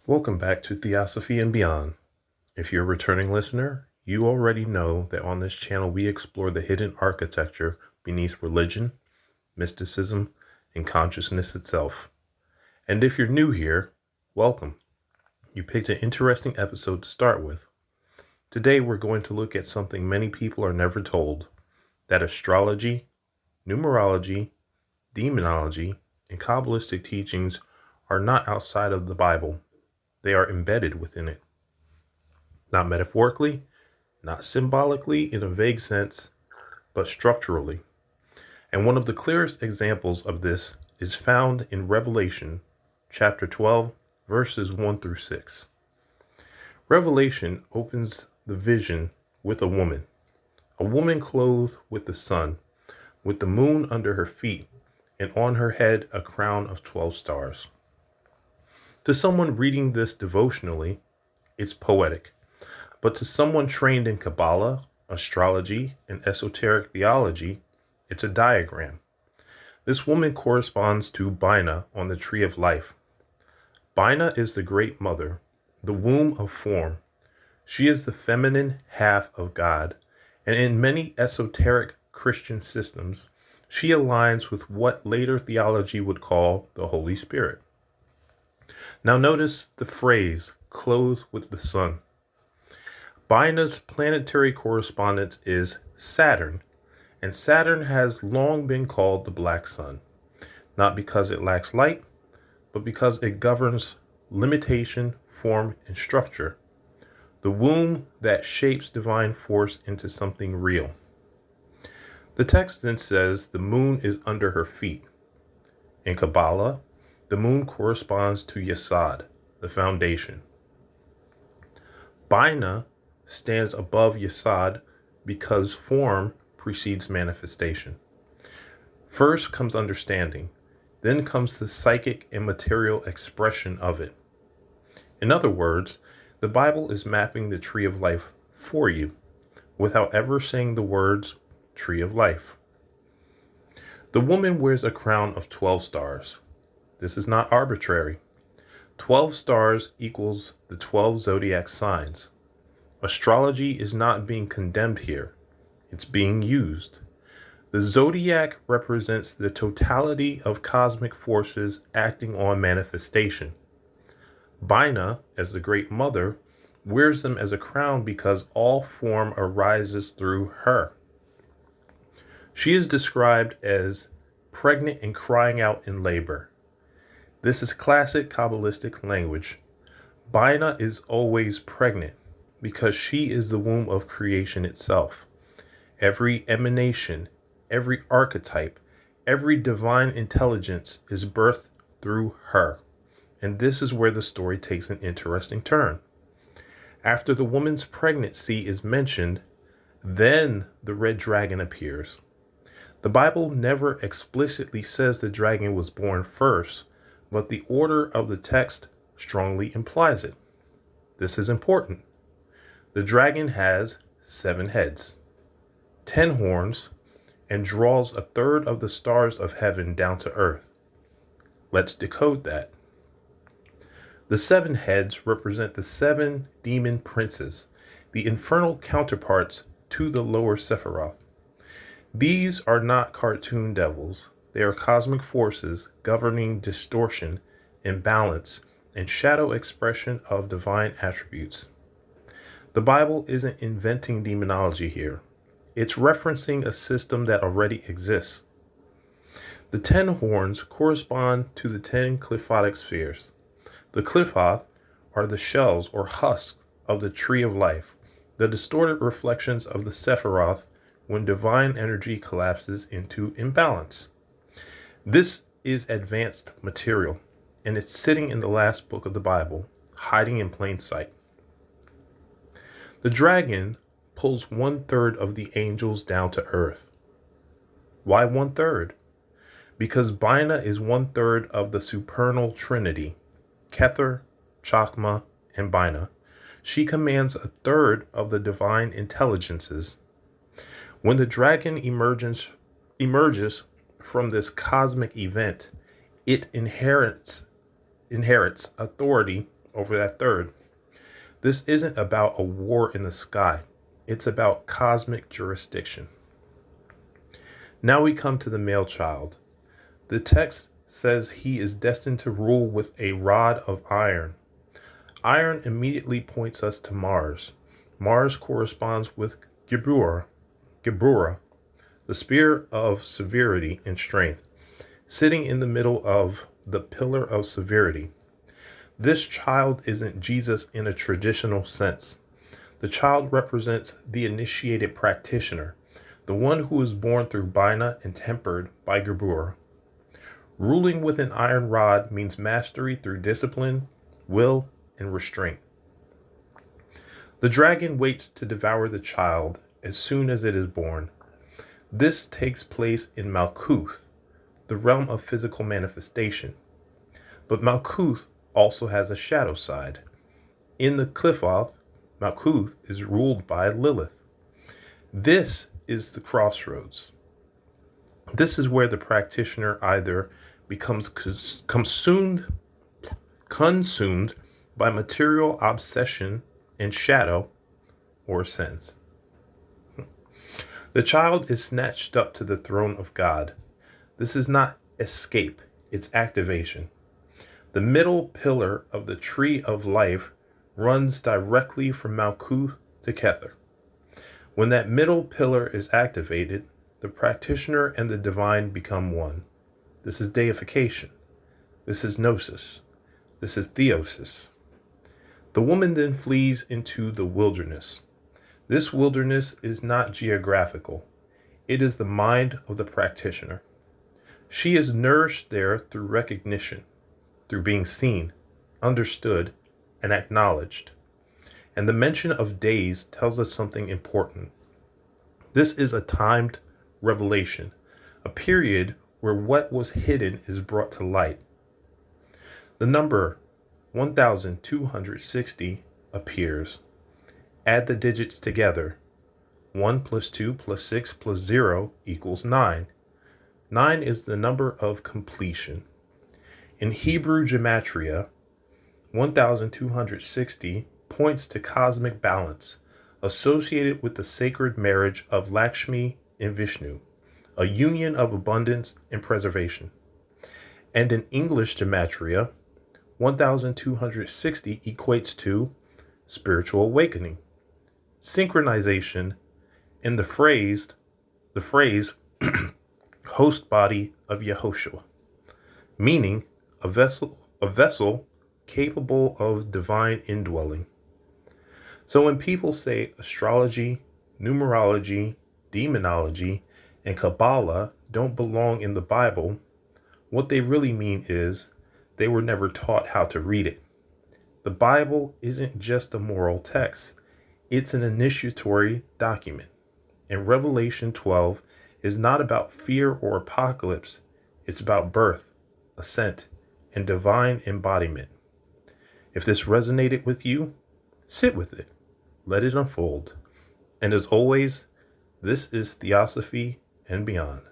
Welcome back to Theosophy and Beyond. If you're a returning listener, you already know that on this channel we explore the hidden architecture beneath religion, mysticism, and consciousness itself. And if you're new here, welcome. You picked an interesting episode to start with. Today we're going to look at something many people are never told, that astrology, numerology, demonology, and Kabbalistic teachings are not outside of the Bible. They are embedded within it. Not metaphorically, not symbolically in a vague sense, but structurally. And one of the clearest examples of this is found in Revelation chapter 12, verses 1 through 6. Revelation opens the vision with a woman clothed with the sun, with the moon under her feet, and on her head a crown of 12 stars. To someone reading this devotionally, it's poetic. But to someone trained in Qabalah, astrology, and esoteric theology, it's a diagram. This woman corresponds to Bina on the tree of life. Bina is the great mother, the womb of form. She is the feminine half of God, and in many esoteric Christian systems, she aligns with what later theology would call the Holy Spirit. Now notice the phrase, clothed with the sun. Bina's planetary correspondence is Saturn, and Saturn has long been called the black sun, not because it lacks light, but because it governs limitation, form, and structure, the womb that shapes divine force into something real. The text then says the moon is under her feet. In Qabalah, the moon corresponds to Yesod, the foundation. Bina stands above Yesod because form precedes manifestation. First comes understanding, then comes the psychic and material expression of it. In other words, the Bible is mapping the tree of life for you without ever saying the words tree of life. The woman wears a crown of 12 stars. This is not arbitrary. 12 stars equals the 12 zodiac signs. Astrology is not being condemned here. It's being used. The zodiac represents the totality of cosmic forces acting on manifestation. Bina, as the great mother, wears them as a crown because all form arises through her. She is described as pregnant and crying out in labor. This is classic Kabbalistic language. Bina is always pregnant because she is the womb of creation itself. Every emanation, every archetype, every divine intelligence is birthed through her. And this is where the story takes an interesting turn. After the woman's pregnancy is mentioned, then the red dragon appears. The Bible never explicitly says the dragon was born first, but the order of the text strongly implies it. This is important. The dragon has 7 heads, 10 horns, and draws a third of the stars of heaven down to earth. Let's decode that. The 7 heads represent the 7 demon princes, the infernal counterparts to the lower Sephiroth. These are not cartoon devils. They are cosmic forces governing distortion, imbalance, and shadow expression of divine attributes. The Bible isn't inventing demonology here. It's referencing a system that already exists. The 10 horns correspond to the 10 qliphothic spheres. The qliphoth are the shells or husks of the tree of life, the distorted reflections of the Sephiroth when divine energy collapses into imbalance. This is advanced material, and it's sitting in the last book of the Bible, hiding in plain sight. The dragon pulls 1/3 of the angels down to earth. Why 1/3? Because Bina is 1/3 of the supernal trinity, Kether, Chakma, and Bina. She commands 1/3 of the divine intelligences. When the dragon emerges from this cosmic event, it inherits authority over that third. This isn't about a war in the sky. It's about cosmic jurisdiction. Now we come to the male child. The text says he is destined to rule with a rod of iron. Iron immediately points us to Mars. Mars corresponds with Geburah, the spear of severity and strength, sitting in the middle of the pillar of severity. This child isn't Jesus in a traditional sense. The child represents the initiated practitioner, the one who is born through Bina and tempered by Geburah. Ruling with an iron rod means mastery through discipline, will, and restraint. The dragon waits to devour the child as soon as it is born. This takes place in Malkuth, the realm of physical manifestation. But Malkuth also has a shadow side. In the Qlifoth, Malkuth is ruled by Lilith. This is the crossroads. This is where the practitioner either becomes consumed by material obsession and shadow, or sins. The child is snatched up to the throne of God. This is not escape, it's activation. The middle pillar of the tree of life runs directly from Malkuth to Kether. When that middle pillar is activated, the practitioner and the divine become one. This is deification. This is gnosis. This is theosis. The woman then flees into the wilderness. This wilderness is not geographical. It is the mind of the practitioner. She is nourished there through recognition, through being seen, understood, and acknowledged. And the mention of days tells us something important. This is a timed revelation, a period where what was hidden is brought to light. The number 1260 appears. Add the digits together. 1 plus 2 plus 6 plus 0 equals 9. 9 is the number of completion. In Hebrew gematria, 1260 points to cosmic balance associated with the sacred marriage of Lakshmi and Vishnu, a union of abundance and preservation. And in English gematria, 1260 equates to spiritual awakening, synchronization, and the phrase host body of Yehoshua, meaning a vessel capable of divine indwelling. So when people say astrology, numerology, demonology, and Qabalah don't belong in the Bible, what they really mean is they were never taught how to read it. The Bible isn't just a moral text. It's an initiatory document. And Revelation 12 is not about fear or apocalypse. It's about birth, ascent, and divine embodiment. If this resonated with you, sit with it. Let it unfold. And as always, this is Theosophy and Beyond.